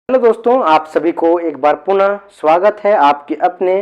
Hello दोस्तों, आप सभी को एक बार पुनः स्वागत है आपके अपने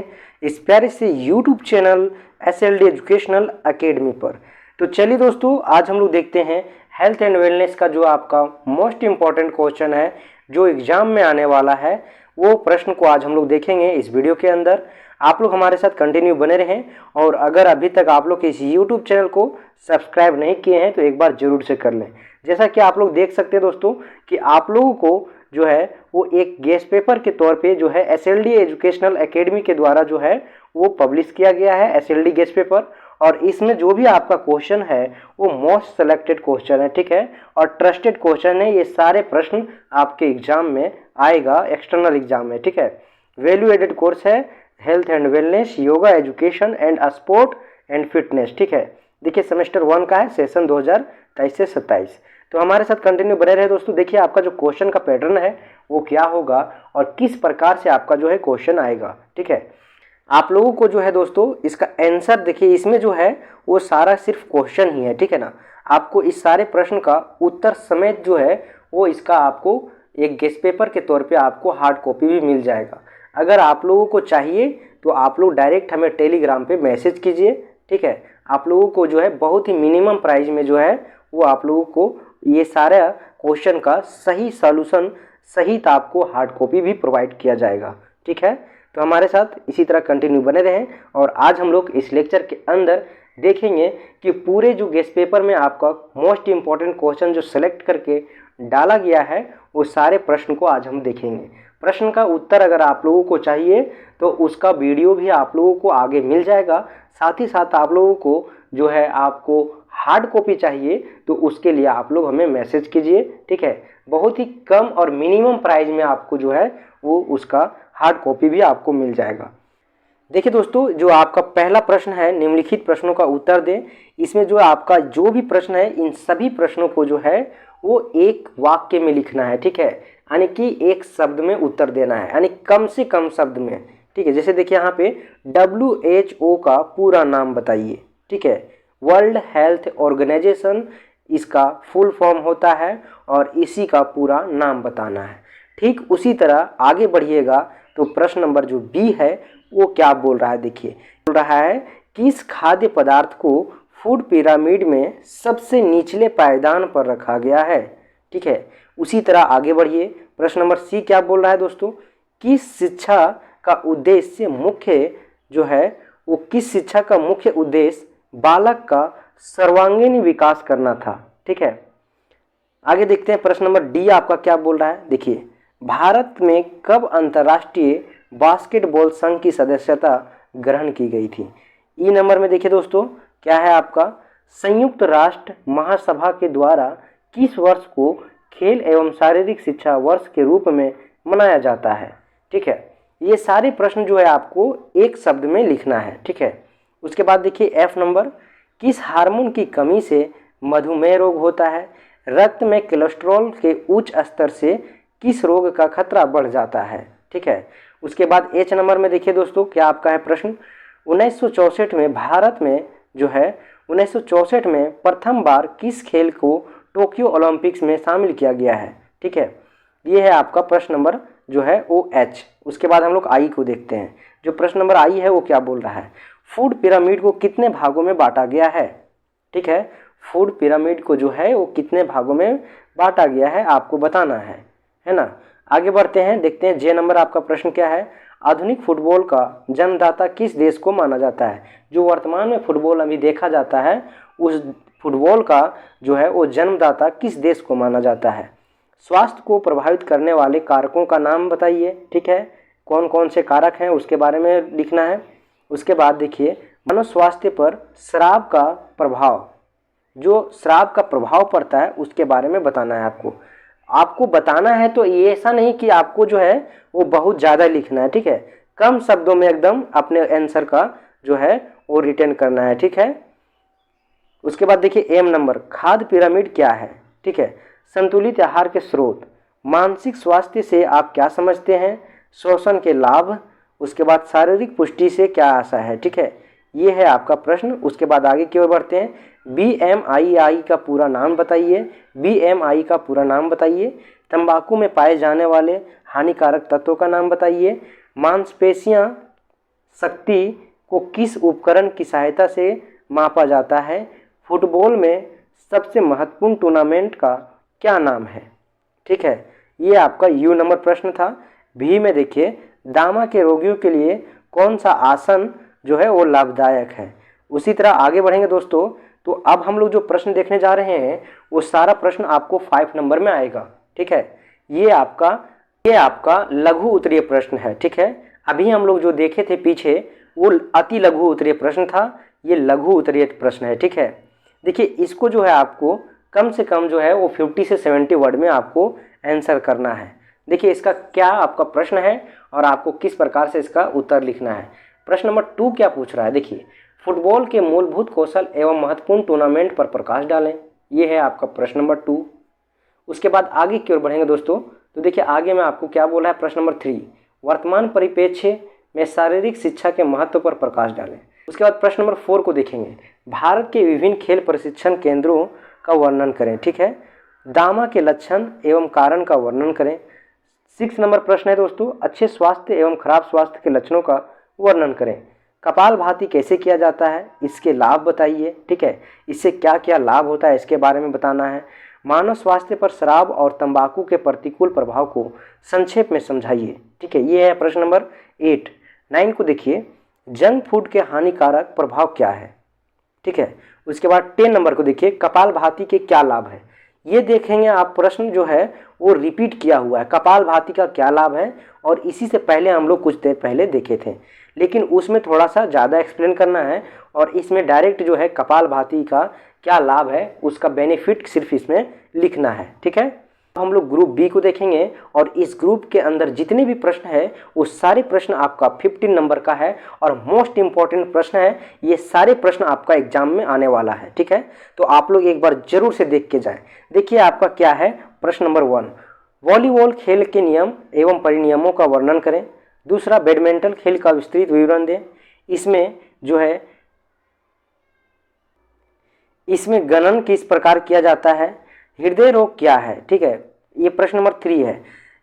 इस प्यारे से YouTube channel SLD educational academy पर। तो चलिए दोस्तों, आज हम लोग देखते हैं हेल्थ एंड वेलनेस का जो आपका मोस्ट इम्पॉर्टेंट क्वेश्चन है जो एग्ज़ाम में आने वाला है, वो प्रश्न को आज हम लोग देखेंगे इस वीडियो के अंदर। आप लोग हमारे साथ कंटिन्यू बने रहें और अगर अभी तक आप लोग इस यूट्यूब चैनल को सब्सक्राइब नहीं किए हैं तो एक बार ज़रूर से कर लें। जैसा कि आप लोग देख सकते हैं दोस्तों कि आप लोगों को जो है वो एक गेस्ट पेपर के तौर पे जो है SLD एजुकेशनल एकेडमी के द्वारा जो है वो पब्लिश किया गया है SLD गेस्ट पेपर। और इसमें जो भी आपका क्वेश्चन है वो मोस्ट सेलेक्टेड क्वेश्चन है, ठीक है, और ट्रस्टेड क्वेश्चन है। ये सारे प्रश्न आपके एग्जाम में आएगा, एक्सटर्नल एग्जाम में, ठीक है। वैल्यू एडेड कोर्स है health and wellness, yoga education and sport and fitness, ठीक है। देखिए सेमेस्टर 1 का है, सेशन 2023 से 27। तो हमारे साथ कंटिन्यू बने रहे दोस्तों। देखिए आपका जो क्वेश्चन का पैटर्न है वो क्या होगा और किस प्रकार से आपका जो है क्वेश्चन आएगा, ठीक है। आप लोगों को जो है दोस्तों इसका आंसर देखिए, इसमें जो है वो सारा सिर्फ क्वेश्चन ही है, ठीक है ना। आपको इस सारे प्रश्न का उत्तर समेत जो है वो इसका आपको एक गेस्ट पेपर के तौर पे आपको हार्ड कॉपी भी मिल जाएगा। अगर आप लोगों को चाहिए तो आप लोग डायरेक्ट हमें टेलीग्राम पे मैसेज कीजिए, ठीक है। आप लोगों को जो है बहुत ही मिनिमम प्राइस में जो है वो आप लोगों को ये सारा क्वेश्चन का सही सॉल्यूशन सहित आपको हार्ड कॉपी भी प्रोवाइड किया जाएगा, ठीक है। तो हमारे साथ इसी तरह कंटिन्यू बने रहें और आज हम लोग इस लेक्चर के अंदर देखेंगे कि पूरे जो गेस्ट पेपर में आपका मोस्ट इम्पॉर्टेंट क्वेश्चन जो सेलेक्ट करके डाला गया है वो सारे प्रश्न को आज हम देखेंगे। प्रश्न का उत्तर अगर आप लोगों को चाहिए तो उसका वीडियो भी आप लोगों को आगे मिल जाएगा। साथ ही साथ आप लोगों को जो है आपको हार्ड कॉपी चाहिए तो उसके लिए आप लोग हमें मैसेज कीजिए, ठीक है। बहुत ही कम और मिनिमम प्राइस में आपको जो है वो उसका हार्ड कॉपी भी आपको मिल जाएगा। देखिए दोस्तों, जो आपका पहला प्रश्न है निम्नलिखित प्रश्नों का उत्तर दें। इसमें जो आपका जो भी प्रश्न है इन सभी प्रश्नों को जो है वो एक वाक्य में लिखना है, ठीक है, यानी कि एक शब्द में उत्तर देना है, यानी कम से कम शब्द में, ठीक है। जैसे देखिए यहाँ पे WHO का पूरा नाम बताइए, ठीक है। वर्ल्ड हेल्थ ऑर्गेनाइजेशन इसका फुल फॉर्म होता है और इसी का पूरा नाम बताना है। ठीक उसी तरह आगे बढ़िएगा तो प्रश्न नंबर जो B है वो क्या बोल रहा है, देखिए बोल रहा है किस खाद्य पदार्थ को फूड पिरामिड में सबसे निचले पायदान पर रखा गया है, ठीक है। उसी तरह आगे बढ़िए, प्रश्न नंबर C क्या बोल रहा है दोस्तों, किस शिक्षा का उद्देश्य मुख्य जो है वो किस शिक्षा का मुख्य उद्देश्य बालक का सर्वांगीण विकास करना था, ठीक है। आगे देखते हैं प्रश्न नंबर D आपका क्या बोल रहा है। देखिए भारत में कब अंतर्राष्ट्रीय बास्केटबॉल संघ की सदस्यता ग्रहण की गई थी। ई नंबर में देखिए दोस्तों क्या है आपका, संयुक्त राष्ट्र महासभा के द्वारा किस वर्ष को खेल एवं शारीरिक शिक्षा वर्ष के रूप में मनाया जाता है, ठीक है। ये सारे प्रश्न जो है आपको एक शब्द में लिखना है, ठीक है। उसके बाद देखिए F नंबर, किस हार्मोन की कमी से मधुमेह रोग होता है। रक्त में कोलेस्ट्रॉल के उच्च स्तर से किस रोग का खतरा बढ़ जाता है, ठीक है। उसके बाद H नंबर में देखिए दोस्तों क्या आपका है प्रश्न, 1964 में भारत में जो है 1964 में प्रथम बार किस खेल को टोक्यो ओलंपिक्स में शामिल किया गया है, ठीक है। ये है आपका प्रश्न नंबर जो है OH। उसके बाद हम लोग I को देखते हैं। जो प्रश्न नंबर I है वो क्या बोल रहा है, फूड पिरामिड को कितने भागों में बांटा गया है, ठीक है। फूड पिरामिड को जो है वो कितने भागों में बांटा गया है आपको बताना है ना। आगे बढ़ते हैं, देखते हैं J नंबर आपका प्रश्न क्या है, आधुनिक फुटबॉल का जन्मदाता किस देश को माना जाता है। जो वर्तमान में फुटबॉल अभी देखा जाता है उस फुटबॉल का जो है वो जन्मदाता किस देश को माना जाता है। स्वास्थ्य को प्रभावित करने वाले कारकों का नाम बताइए, ठीक है, कौन कौन से कारक हैं उसके बारे में लिखना है। उसके बाद देखिए मानव स्वास्थ्य पर शराब का प्रभाव, जो शराब का प्रभाव पड़ता है उसके बारे में बताना है आपको बताना है। तो ये ऐसा नहीं कि आपको जो है वो बहुत ज़्यादा लिखना है, ठीक है, कम शब्दों में एकदम अपने आंसर का जो है वो रिटर्न करना है, ठीक है। उसके बाद देखिए M नंबर, खाद्य पिरामिड क्या है, ठीक है। संतुलित आहार के स्रोत, मानसिक स्वास्थ्य से आप क्या समझते हैं, श्वसन के लाभ, उसके बाद शारीरिक पुष्टि से क्या आशा है, ठीक है। ये है आपका प्रश्न। उसके बाद आगे की ओर बढ़ते हैं, BMI का पूरा नाम बताइए, BMI का पूरा नाम बताइए। तंबाकू में पाए जाने वाले हानिकारक तत्वों का नाम बताइए। मांसपेशियां शक्ति को किस उपकरण की सहायता से मापा जाता है। फुटबॉल में सबसे महत्वपूर्ण टूर्नामेंट का क्या नाम है। ठीक है, ये आपका यू नंबर प्रश्न था। भी में देखिए, दामा के रोगियों के लिए कौन सा आसन जो है वो लाभदायक है। उसी तरह आगे बढ़ेंगे दोस्तों, तो अब हम लोग जो प्रश्न देखने जा रहे हैं वो सारा प्रश्न आपको 5 नंबर में आएगा। ठीक है, ये आपका लघु उत्तरीय प्रश्न है। ठीक है, अभी हम लोग जो देखे थे पीछे वो अति लघु उत्तरीय प्रश्न था, ये लघु उत्तरीय प्रश्न है। ठीक है, देखिए इसको जो है आपको कम से कम जो है वो 50 से 70 वर्ड में आपको आंसर करना है। देखिए इसका क्या आपका प्रश्न है और आपको किस प्रकार से इसका उत्तर लिखना है। प्रश्न नंबर 2 क्या पूछ रहा है, देखिए फुटबॉल के मूलभूत कौशल एवं महत्वपूर्ण टूर्नामेंट पर प्रकाश डालें। ये है आपका प्रश्न नंबर 2। उसके बाद आगे की ओर बढ़ेंगे दोस्तों, तो देखिए आगे में आपको क्या बोला है, प्रश्न नंबर 3 वर्तमान परिप्रेक्ष्य में शारीरिक शिक्षा के महत्व पर प्रकाश डालें। उसके बाद प्रश्न नंबर 4 को देखेंगे, भारत के विभिन्न खेल प्रशिक्षण केंद्रों का वर्णन करें। ठीक है, दामा के लक्षण एवं कारण का वर्णन करें। 6 नंबर प्रश्न है दोस्तों, अच्छे स्वास्थ्य एवं खराब स्वास्थ्य के लक्षणों का वर्णन करें। कपालभाति कैसे किया जाता है, इसके लाभ बताइए। ठीक है, इससे क्या क्या लाभ होता है इसके बारे में बताना है। मानव स्वास्थ्य पर शराब और तंबाकू के प्रतिकूल प्रभाव को संक्षेप में समझाइए। ठीक है, ये है प्रश्न नंबर 8। 9 को देखिए, जंक फूड के हानिकारक प्रभाव क्या है। ठीक है, उसके बाद 10 नंबर को देखिए, कपालभाति के क्या लाभ है। ये देखेंगे आप, प्रश्न जो है वो रिपीट किया हुआ है, कपालभाति का क्या लाभ है, और इसी से पहले हम लोग कुछ देर पहले देखे थे, लेकिन उसमें थोड़ा सा ज़्यादा एक्सप्लेन करना है और इसमें डायरेक्ट जो है कपालभाति का क्या लाभ है उसका बेनिफिट सिर्फ इसमें लिखना है। ठीक है, हम लोग ग्रुप बी को देखेंगे और इस ग्रुप के अंदर जितने भी प्रश्न है वो सारे प्रश्न आपका 15 नंबर का है और मोस्ट इंपॉर्टेंट प्रश्न है। ये सारे प्रश्न आपका एग्जाम में आने वाला है। ठीक है, तो आप लोग एक बार जरूर से देख के जाएं। देखिए आपका क्या है, प्रश्न नंबर 1 वॉलीबॉल खेल के नियम एवं परिनियमों का वर्णन करें। दूसरा, बैडमिंटन खेल का विस्तृत विवरण दें। इसमें जो है इसमें गणन किस प्रकार किया जाता है। हृदय रोग क्या है। ठीक है, ये प्रश्न नंबर 3 है,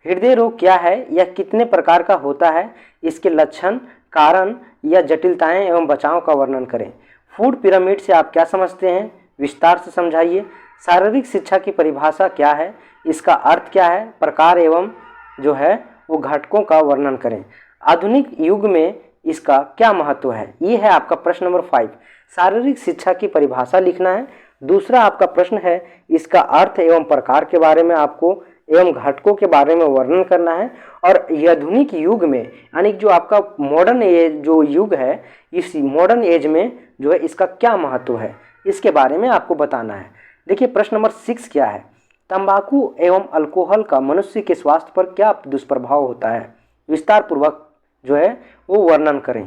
हृदय रोग क्या है या कितने प्रकार का होता है, इसके लक्षण, कारण या जटिलताएं एवं बचाव का वर्णन करें। फूड पिरामिड से आप क्या समझते हैं, विस्तार से समझाइए। शारीरिक शिक्षा की परिभाषा क्या है, इसका अर्थ क्या है, प्रकार एवं जो है वो घटकों का वर्णन करें। आधुनिक युग में इसका क्या महत्व है। ये है आपका प्रश्न नंबर 5, शारीरिक शिक्षा की परिभाषा लिखना है। दूसरा आपका प्रश्न है, इसका अर्थ एवं प्रकार के बारे में आपको एवं घटकों के बारे में वर्णन करना है। और आधुनिक युग में यानी जो आपका मॉडर्न एज जो युग है, इस मॉडर्न एज में जो है इसका क्या महत्व है इसके बारे में आपको बताना है। देखिए प्रश्न नंबर 6 क्या है, तंबाकू एवं अल्कोहल का मनुष्य के स्वास्थ्य पर क्या दुष्प्रभाव होता है, विस्तार पूर्वक जो है वो वर्णन करें।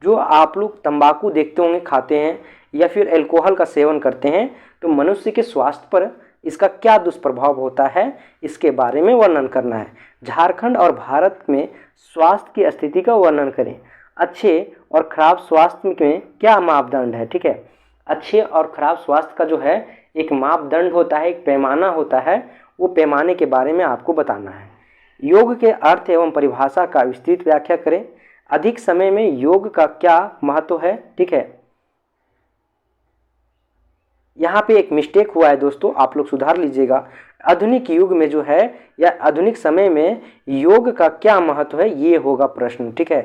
जो आप लोग तंबाकू देखते होंगे, खाते हैं या फिर अल्कोहल का सेवन करते हैं, तो मनुष्य के स्वास्थ्य पर इसका क्या दुष्प्रभाव होता है इसके बारे में वर्णन करना है। झारखंड और भारत में स्वास्थ्य की स्थिति का वर्णन करें। अच्छे और खराब स्वास्थ्य में क्या मापदंड है। ठीक है, अच्छे और खराब स्वास्थ्य का जो है एक मापदंड होता है, एक पैमाना होता है, वो पैमाने के बारे में आपको बताना है। योग के अर्थ एवं परिभाषा का विस्तृत व्याख्या करें। अधिक समय में योग का क्या महत्व है। ठीक है, यहाँ पे एक मिस्टेक हुआ है दोस्तों, आप लोग सुधार लीजिएगा। आधुनिक युग में जो है या आधुनिक समय में योग का क्या महत्व है, ये होगा प्रश्न। ठीक है,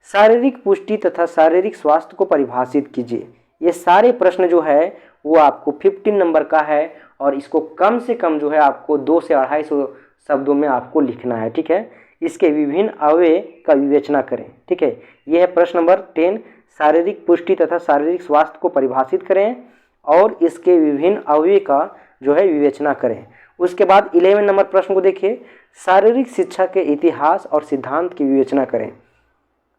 शारीरिक पुष्टि तथा शारीरिक स्वास्थ्य को परिभाषित कीजिए। ये सारे प्रश्न जो है वो आपको 15 नंबर का है और इसको कम से कम जो है आपको 200 से 250 शब्दों में आपको लिखना है। ठीक है, इसके विभिन्न अवयव का विवेचना करें। ठीक है, यह है प्रश्न नंबर 10, शारीरिक पुष्टि तथा शारीरिक स्वास्थ्य को परिभाषित करें और इसके विभिन्न अवयव का जो है विवेचना करें। उसके बाद 11 नंबर प्रश्न को देखिए, शारीरिक शिक्षा के इतिहास और सिद्धांत की विवेचना करें।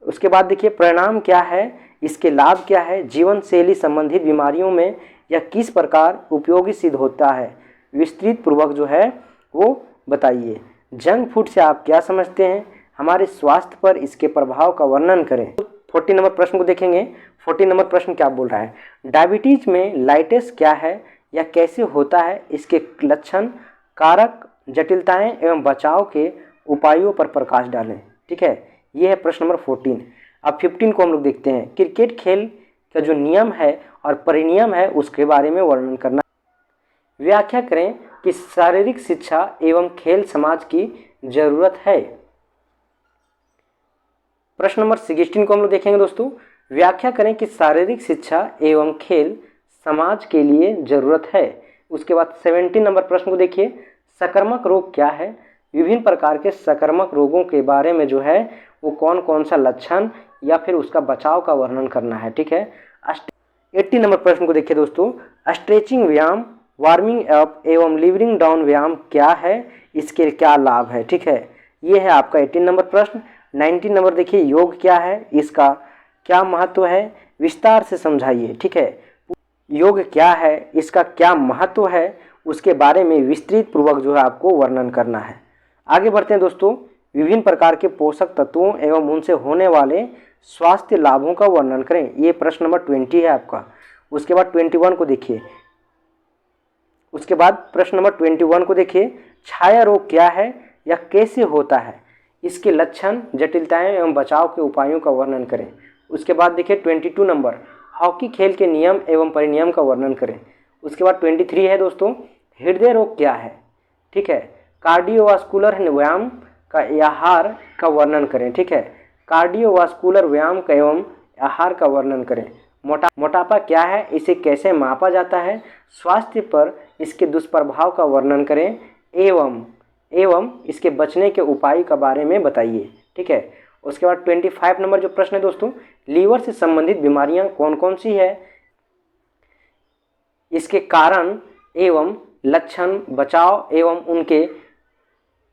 उसके बाद देखिए परिणाम क्या है, इसके लाभ क्या है, जीवन शैली संबंधित बीमारियों में यह किस प्रकार उपयोगी सिद्ध होता है, विस्तृत पूर्वक जो है वो बताइए। जंक फूड से आप क्या समझते हैं, हमारे स्वास्थ्य पर इसके प्रभाव का वर्णन करें। 14 नंबर प्रश्न को देखेंगे। 14 नंबर प्रश्न क्या बोल रहा है, डायबिटीज में लाइटेस क्या है या कैसे होता है, इसके लक्षण, कारक, जटिलताएं एवं बचाव के उपायों पर प्रकाश डालें। ठीक है, ये है प्रश्न नंबर 14। अब 15 को हम लोग देखते हैं, क्रिकेट खेल का जो नियम है और परिनियम है उसके बारे में वर्णन करना। व्याख्या करें कि शारीरिक शिक्षा एवं खेल समाज की जरूरत है। प्रश्न नंबर 16 को हम लोग देखेंगे दोस्तों, व्याख्या करें कि शारीरिक शिक्षा एवं खेल समाज के लिए जरूरत है। उसके बाद 17 नंबर प्रश्न को देखिए, संक्रामक रोग क्या है, विभिन्न प्रकार के संक्रामक रोगों के बारे में जो है वो कौन कौन सा लक्षण या फिर उसका बचाव का वर्णन करना है। ठीक है, 80 नंबर प्रश्न को देखिए दोस्तों, स्ट्रेचिंग व्यायाम, वार्मिंग अप एवं लिवरिंग डाउन व्यायाम क्या है, इसके क्या लाभ है। ठीक है, ये है आपका 18 नंबर प्रश्न। 19 नंबर देखिए, योग क्या है, इसका क्या महत्व है, विस्तार से समझाइए। ठीक है, योग क्या है, इसका क्या महत्व है, उसके बारे में विस्तृत पूर्वक जो है आपको वर्णन करना है। आगे बढ़ते हैं दोस्तों, विभिन्न प्रकार के पोषक तत्वों एवं उनसे होने वाले स्वास्थ्य लाभों का वर्णन करें। ये प्रश्न नंबर 20 है आपका। उसके बाद 21 को देखिए, उसके बाद प्रश्न नंबर 21 को देखिए, छाया रोग क्या है या कैसे होता है, इसके लक्षण, जटिलताएं एवं बचाव के उपायों का वर्णन करें। उसके बाद देखिए 22 नंबर, हॉकी खेल के नियम एवं परिनियम का वर्णन करें। उसके बाद 23 है दोस्तों, हृदय रोग क्या है। ठीक है, कार्डियोवास्कुलर व्यायाम का आहार का वर्णन करें। ठीक है, कार्डियोवास्कुलर व्यायाम का एवं आहार का वर्णन करें। मोटापा क्या है, इसे कैसे मापा जाता है, स्वास्थ्य पर इसके दुष्प्रभाव का वर्णन करें एवं इसके बचने के उपाय के बारे में बताइए। ठीक है, उसके बाद 25 नंबर जो प्रश्न है दोस्तों, लीवर से संबंधित बीमारियां कौन कौन सी है, इसके कारण एवं लक्षण, बचाव एवं उनके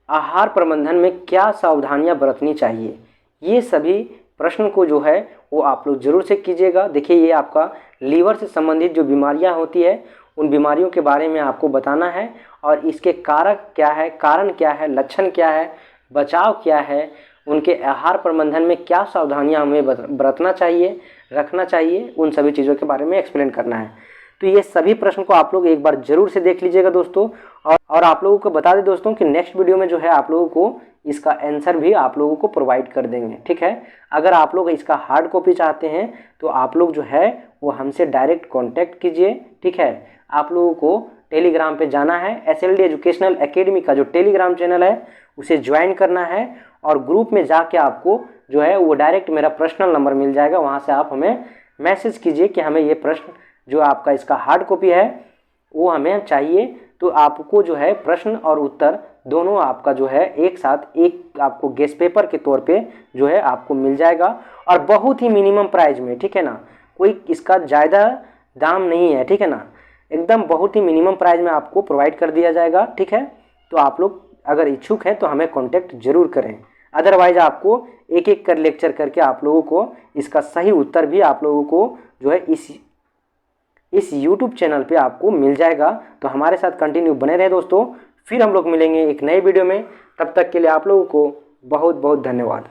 आहार प्रबंधन में क्या सावधानियां बरतनी चाहिए। ये सभी प्रश्न को जो है वो आप लोग जरूर से कीजिएगा। देखिए, ये आपका लीवर से संबंधित जो बीमारियां होती है उन बीमारियों के बारे में आपको बताना है और इसके कारक क्या है, कारण क्या है, लक्षण क्या है, बचाव क्या है, उनके आहार प्रबंधन में क्या सावधानियां हमें बरतना चाहिए, रखना चाहिए, उन सभी चीज़ों के बारे में एक्सप्लेन करना है। तो ये सभी प्रश्न को आप लोग एक बार जरूर से देख लीजिएगा दोस्तों। और आप लोगों को बता दें दोस्तों कि नेक्स्ट वीडियो में जो है आप लोगों को इसका आंसर भी आप लोगों को प्रोवाइड कर देंगे। ठीक है, अगर आप लोग इसका हार्ड कॉपी चाहते हैं तो आप लोग जो है वो हमसे डायरेक्ट कांटेक्ट कीजिए। ठीक है, आप लोगों को टेलीग्राम पे जाना है, SLD एजुकेशनल एकेडमी का जो टेलीग्राम चैनल है उसे ज्वाइन करना है और ग्रुप में जाके आपको जो है वो डायरेक्ट मेरा पर्सनल नंबर मिल जाएगा। वहाँ से आप हमें मैसेज कीजिए कि हमें ये प्रश्न जो आपका इसका हार्ड कॉपी है वो हमें चाहिए। तो आपको जो है प्रश्न और उत्तर दोनों आपका जो है एक साथ एक आपको गेस्ट पेपर के तौर पे जो है आपको मिल जाएगा और बहुत ही मिनिमम प्राइस में। ठीक है ना, कोई इसका ज़्यादा दाम नहीं है। ठीक है ना, एकदम बहुत ही मिनिमम प्राइस में आपको प्रोवाइड कर दिया जाएगा। ठीक है, तो आप लोग अगर इच्छुक हैं तो हमें कांटेक्ट जरूर करें। अदरवाइज आपको एक एक कर लेक्चर करके आप लोगों को इसका सही उत्तर भी आप लोगों को जो है इस YouTube चैनल पे आपको मिल जाएगा। तो हमारे साथ कंटिन्यू बने रहे दोस्तों। फिर हम लोग मिलेंगे एक नए वीडियो में, तब तक के लिए आप लोगों को बहुत बहुत धन्यवाद।